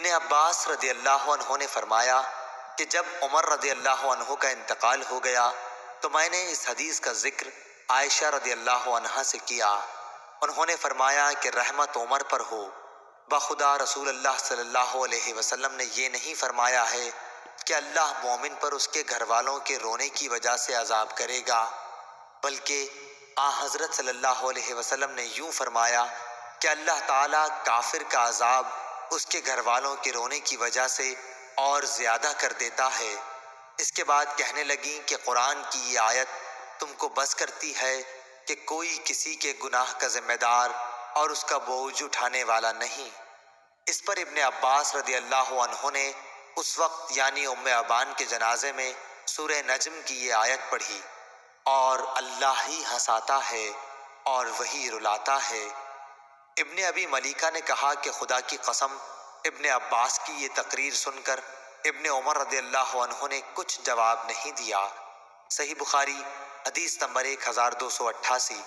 ابن عباس رضی اللہ عنہ نے فرمایا کہ جب عمر رضی اللہ عنہ کا انتقال ہو گیا تو میں نے اس حدیث کا ذکر عائشہ رضی اللہ عنہا سے کیا۔ انہوں نے فرمایا کہ رحمت عمر پر ہو، بخدا رسول اللہ صلی اللہ علیہ وسلم نے یہ نہیں فرمایا ہے کہ اللہ مومن پر اس کے گھر والوں کے رونے کی وجہ سے عذاب کرے گا، بلکہ حضرت صلی اللہ علیہ وسلم نے یوں فرمایا کہ اللہ تعالیٰ کافر کا عذاب اس کے گھر والوں کے رونے کی وجہ سے اور زیادہ کر دیتا ہے۔ اس کے بعد کہنے لگیں کہ قرآن کی یہ آیت تم کو بس کرتی ہے کہ کوئی کسی کے گناہ کا ذمہ دار اور اس کا بوجھ اٹھانے والا نہیں۔ اس پر ابن عباس رضی اللہ عنہ نے اس وقت یعنی ام ابان کے جنازے میں سورہ نجم کی یہ آیت پڑھی، اور اللہ ہی ہنساتا ہے اور وہی رلاتا ہے۔ ابن ابی ملیکہ نے کہا کہ خدا کی قسم ابن عباس کی یہ تقریر سن کر ابن عمر رضی اللہ عنہ نے کچھ جواب نہیں دیا۔ صحیح بخاری حدیث نمبر 1288۔